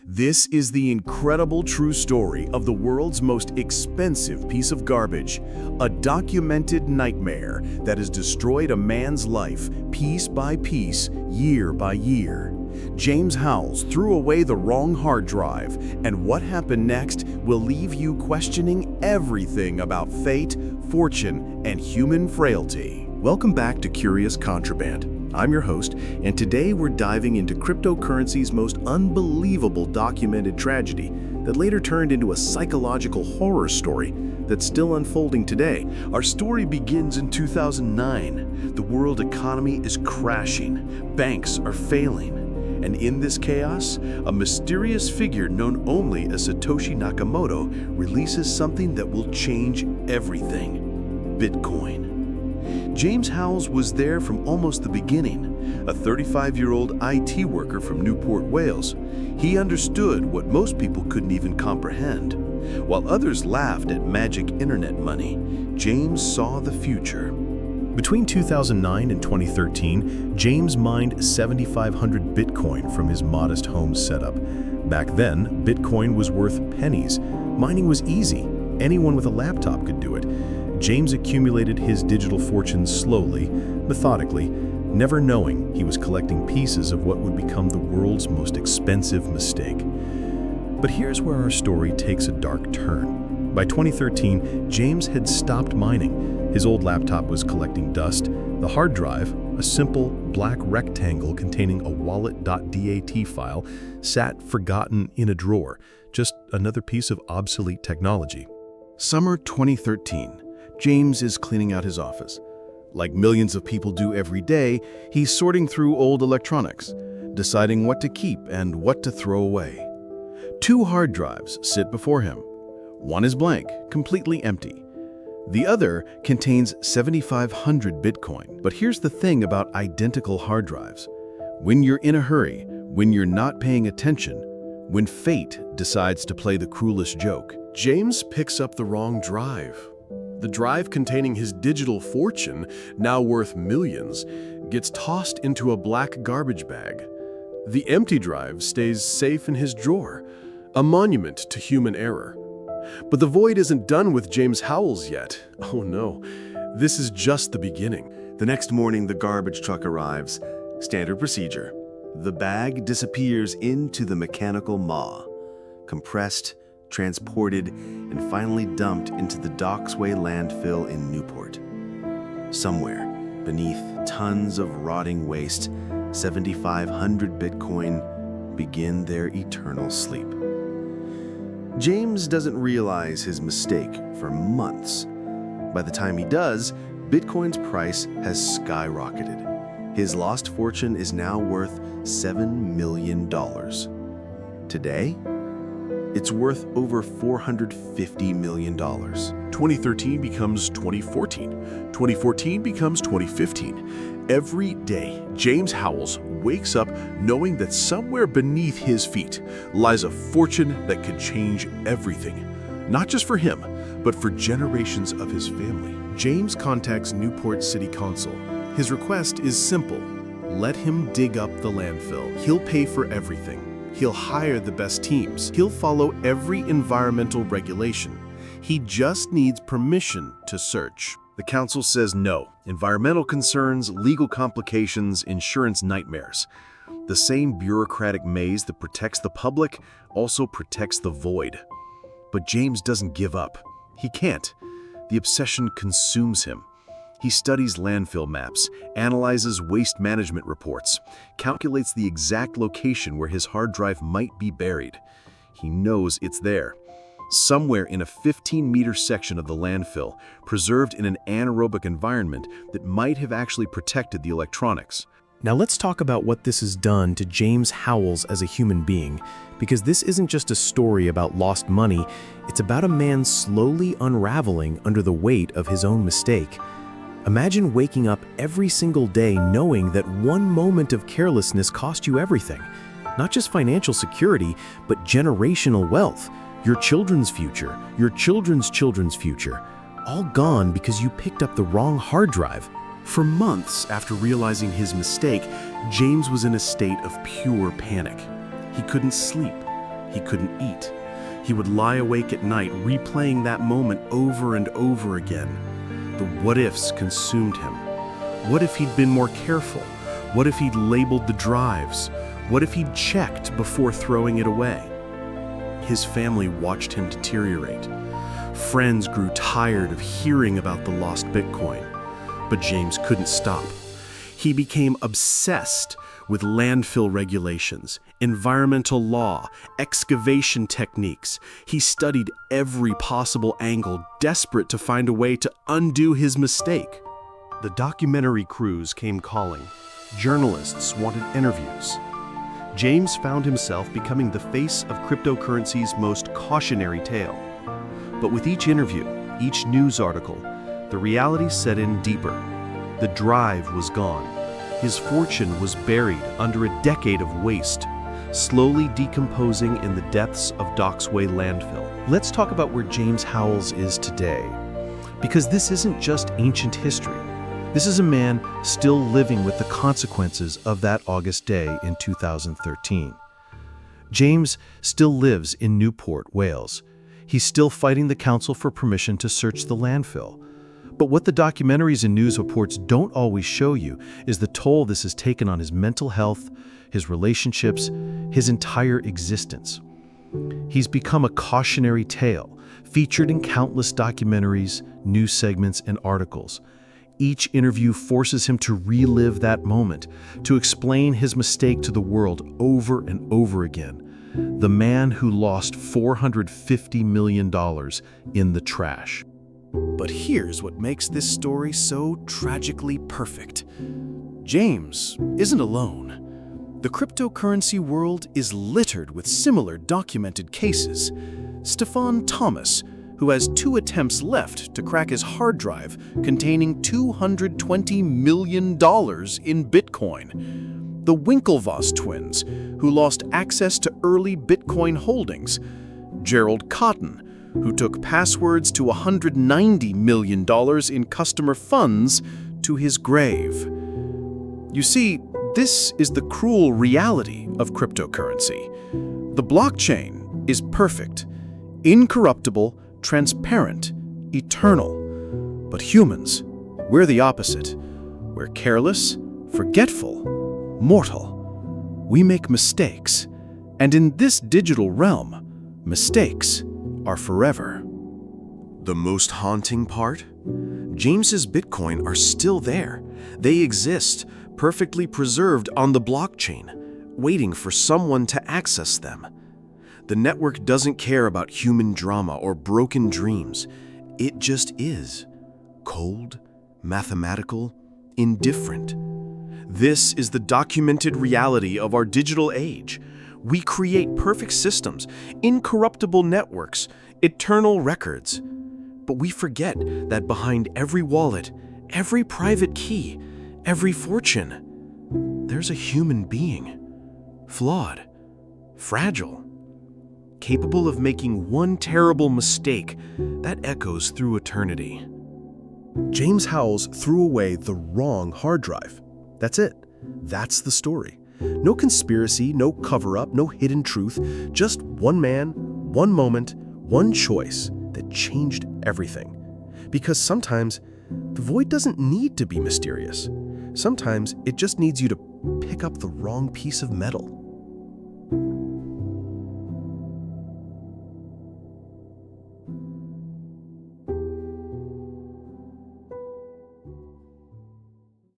This is the incredible true story of the world's most expensive piece of garbage, a documented nightmare that has destroyed a man's life piece by piece, year by year. James Howells threw away the wrong hard drive, and what happened next will leave you questioning everything about fate, fortune, and human frailty. Welcome back to Curious Contraband. I'm your host, and today we're diving into cryptocurrency's most unbelievable documented tragedy that later turned into a psychological horror story that's still unfolding today. Our story begins in 2009. The world economy is crashing. Banks are failing. And in this chaos, a mysterious figure known only as Satoshi Nakamoto releases something that will change everything: Bitcoin. James Howells was there from almost the beginning, a 35-year-old IT worker from Newport, Wales. He understood what most people couldn't even comprehend. While others laughed at magic internet money, James saw the future. Between 2009 and 2013, James mined 7,500 Bitcoin from his modest home setup. Back then, Bitcoin was worth pennies. Mining was easy. Anyone with a laptop could do it. James accumulated his digital fortune slowly, methodically, never knowing he was collecting pieces of what would become the world's most expensive mistake. But here's where our story takes a dark turn. By 2013, James had stopped mining. His old laptop was collecting dust. The hard drive, a simple black rectangle containing a wallet.dat file, sat forgotten in a drawer, just another piece of obsolete technology. Summer 2013. James is cleaning out his office. Like millions of people do every day, he's sorting through old electronics, deciding what to keep and what to throw away. 2 hard drives sit before him. One is blank, completely empty. The other contains 7,500 Bitcoin. But here's the thing about identical hard drives. When you're in a hurry, when you're not paying attention, when fate decides to play the cruelest joke, James picks up the wrong drive. The drive containing his digital fortune, now worth millions, gets tossed into a black garbage bag. The empty drive stays safe in his drawer, a monument to human error. But the void isn't done with James Howells yet. Oh no, this is just the beginning. The next morning, the garbage truck arrives. Standard procedure. The bag disappears into the mechanical maw, compressed, transported, and finally dumped into the Docksway landfill in Newport. Somewhere, beneath tons of rotting waste, 7,500 Bitcoin begin their eternal sleep. James doesn't realize his mistake for months. By the time he does, Bitcoin's price has skyrocketed. His lost fortune is now worth $7 million. Today, it's worth over $450 million. 2013 becomes 2014. 2014 becomes 2015. Every day, James Howells wakes up knowing that somewhere beneath his feet lies a fortune that could change everything. Not just for him, but for generations of his family. James contacts Newport City Council. His request is simple. Let him dig up the landfill. He'll pay for everything. He'll hire the best teams. He'll follow every environmental regulation. He just needs permission to search. The council says no. Environmental concerns, legal complications, insurance nightmares. The same bureaucratic maze that protects the public also protects the void. But James doesn't give up. He can't. The obsession consumes him. He studies landfill maps, analyzes waste management reports, calculates the exact location where his hard drive might be buried. He knows it's there, somewhere in a 15-meter section of the landfill, preserved in an anaerobic environment that might have actually protected the electronics. Now let's talk about what this has done to James Howells as a human being, because this isn't just a story about lost money, it's about a man slowly unraveling under the weight of his own mistake. Imagine waking up every single day knowing that one moment of carelessness cost you everything. Not just financial security, but generational wealth, your children's future, your children's children's future, all gone because you picked up the wrong hard drive. For months after realizing his mistake, James was in a state of pure panic. He couldn't sleep. he couldn't eat. He would lie awake at night, replaying that moment over and over again. The what-ifs consumed him. What if he'd been more careful? What if he'd labeled the drives? What if he'd checked before throwing it away? His family watched him deteriorate. Friends grew tired of hearing about the lost Bitcoin. But James couldn't stop. He became obsessed with landfill regulations, environmental law, excavation techniques. He studied every possible angle, desperate to find a way to undo his mistake. The documentary crews came calling. Journalists wanted interviews. James found himself becoming the face of cryptocurrency's most cautionary tale. But with each interview, each news article, the reality set in deeper. The drive was gone. His fortune was buried under a decade of waste, slowly decomposing in the depths of Docksway landfill. Let's talk about where James Howells is today. Because this isn't just ancient history. This is a man still living with the consequences of that August day in 2013. James still lives in Newport, Wales. He's still fighting the council for permission to search the landfill. But what the documentaries and news reports don't always show you is the toll this has taken on his mental health, his relationships, his entire existence. He's become a cautionary tale, featured in countless documentaries, news segments, and articles. Each interview forces him to relive that moment, to explain his mistake to the world over and over again. The man who lost $450 million in the trash. But here's what makes this story so tragically perfect. James isn't alone. The cryptocurrency world is littered with similar documented cases. Stefan Thomas, who has 2 attempts left to crack his hard drive containing $220 million in Bitcoin. The Winklevoss twins, who lost access to early Bitcoin holdings. Gerald Cotton, who took passwords to $190 million in customer funds to his grave. You see, this is the cruel reality of cryptocurrency. The blockchain is perfect, incorruptible, transparent, eternal. But humans, we're the opposite. We're careless, forgetful, mortal. We make mistakes, and in this digital realm, mistakes are forever. The most haunting part? James's Bitcoin are still there. They exist, perfectly preserved on the blockchain, waiting for someone to access them. The network doesn't care about human drama or broken dreams. It just is. Cold, mathematical, indifferent. This is the documented reality of our digital age. We create perfect systems, incorruptible networks, eternal records. But we forget that behind every wallet, every private key, every fortune, there's a human being. Flawed, fragile, capable of making one terrible mistake that echoes through eternity. James Howells threw away the wrong hard drive. That's it. That's the story. No conspiracy, no cover-up, no hidden truth, just one man, one moment, one choice that changed everything. Because sometimes the void doesn't need to be mysterious. Sometimes it just needs you to pick up the wrong piece of metal.